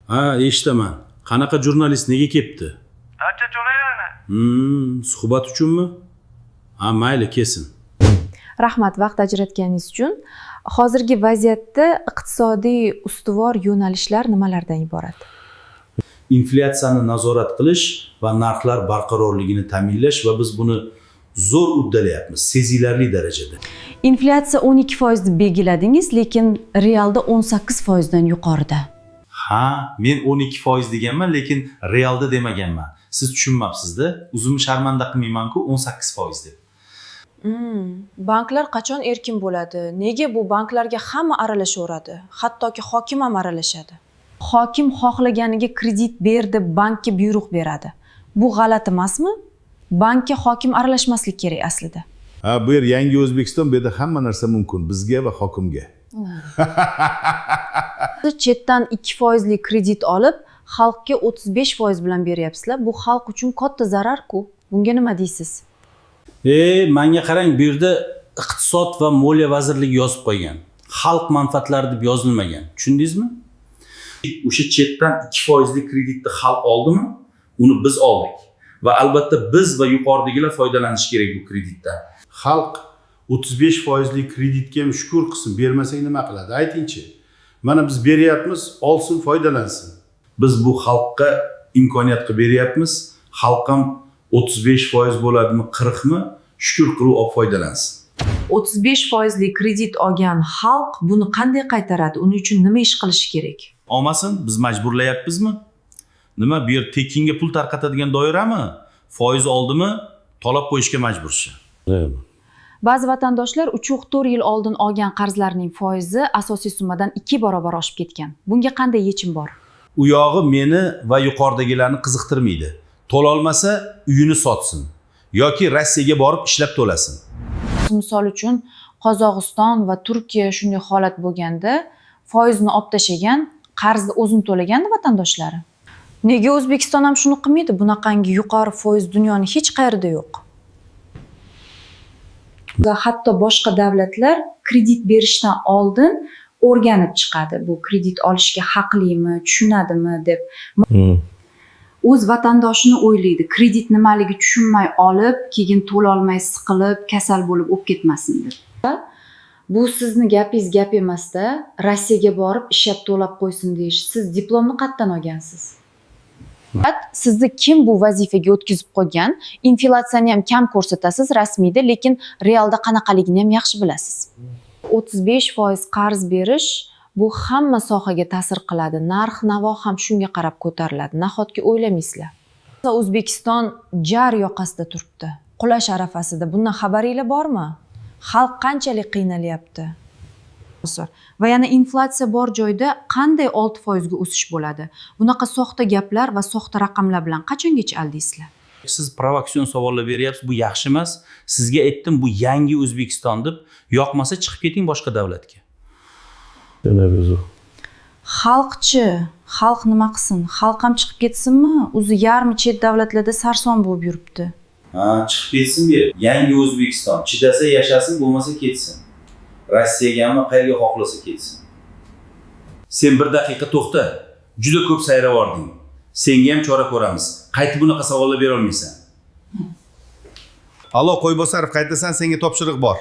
Ha, eshitaman. Qanaqa jurnalist nega kelibdi? Dacha jo'laylarni. Suhbat uchunmi? Ha, mayli, kelsin. Rahmat vaqt ajratganingiz uchun. Hozirgi vaziyatda iqtisodiy ustuvor yo'nalishlar nimalardan iborat? Inflyatsiyani nazorat qilish va narxlar barqarorligini ta'minlash va biz buni zo'r uddalayapmiz, sezilarli darajada. Inflyatsiya 12% deb belgiladingiz, lekin realda 18% dan yuqorida. Ha, men 12% deganman, lekin realda demaganman. Siz tushunmabsiz-da. O'zimni sharmanda qilmayman-ku 18% deb. Banklar qachon erkin bo'ladi? Nega bu banklarga hamma aralashaveradi? Hattoki hokim ham aralashadi. Hokim xohlaganiga kredit ber deb bankka buyruq beradi. Bu g'alati emasmi? Bankka hokim aralashmaslik kerak aslida. Ha, bu yer yangi O'zbekiston, bu yerda hamma narsa mumkin bizga va hokimga. Siz chetdan 2% lik kredit olib, xalqga 35% bilan beryapsizlar. Bu xalq uchun katta zarar-ku. Bunga nima deysiz? Menga qarang, bu yerda iqtisod va moliya vazirligi yozib qo'ygan. Xalq manfaatlari deb yozilmagan. Tushundingizmi? O'sha chetdan 2% lik kreditni xalq oldimi? Uni biz oldik. Va albatta biz va yuqoridagilar foydalanish kerak bu kreditdan. Xalq 35% lik kreditga ham shukr qilsin, bermasak nima qiladi? Aytingchi. Mana biz beryapmiz, olsin, foydalansin. Biz bu xalqqa imkoniyat qilib beryapmiz. Xalq ham 35% bo'ladimi, 40 mi? Shukr qilib olib foydalansin. 35% lik kredit olgan xalq buni qanday qaytaradi? Uning uchun nima ish qilish kerak? Olmasin, biz majburlayapmizmi? Nima, bu yer tekinga pul tarqatadigan doirami? Foiz oldimi, to'lab qo'yishga majburshi. Ba'zi vatandoshlar 3-4 yil oldin olgan qarzlarning foizi asosiy summadan 2 barobar oshib ketgan. Bunga qanday yechim bor? U yog'i meni va yuqoridagilarni qiziqtirmaydi. To'la olmasa, uyini sotsin yoki Rossiyaga borib ishlab to'lasin. Misol uchun, Qozog'iston va Turkiya shunday holat bo'lganda, foizni olib tashagan, qarzni o'zini to'lagandi vatandoshlari. Nega O'zbekiston ham shuni qilmaydi? Bunaqangi yuqori foiz dunyoning hech qayerida yo'q. Va hatto boshqa davlatlar kredit berishdan oldin o'rganib chiqadi. Bu kredit olishga haqlimi, tushunadimi deb. O'z vatandoshini o'ylaydi. Kredit nimaligi tushunmay olib, keyin to'la olmay siqilib, kasal bo'lib o'lib ketmasin deb. Bu sizni gapingiz gap emasda, Rossiyaga borib ishlab to'lab qo'ysin deyish. Siz diplomni qayerdan olgansiz? Sizni kim bu vazifaga o'tkazib qo'ygan? Inflyatsiyani ham kam ko'rsatasiz rasmiyda, lekin realda qanaqaligini ham yaxshi bilasiz. 35% qarz berish bu hamma sohaga ta'sir qiladi. Narx-navo ham shunga qarab ko'tariladi. Nahotki o'ylamaysizlar? O'zbekiston jar yoqasida turibdi. Qulash arafasida. Bundan xabaringlar bormi? Xalq qanchalik qiynalyapti? Va yana inflyatsiya bor joyda qanday 6% ga o'sish bo'ladi? Bunaqa soxta gaplar va soxta raqamlar bilan qachongacha aldaysizlar? Siz provokatsion savollar beryapsiz, bu yaxshi emas. Sizga aytdim, bu yangi O'zbekiston deb, yoqmasa chiqib keting boshqa davlatga. Xalqchi, xalq nima qilsin? Xalq ham chiqib ketsinmi? O'zi yarmi chet davlatlarda sarson bo'lib yuribdi. Ha, chiqib ketsin bu. Yangi O'zbekiston chidasa yashasin, bo'lmasa ketsin. Rossiyaga ham qayerga xohlasa ketsin. Sen bir daqiqa to'xta. Juda ko'p sayravording. Senga ham chora ko'ramiz. Qaytib bunaqa savollar bera olmaysan. Allo, Qo'ybosarov, qaytasan, senga topshiriq bor.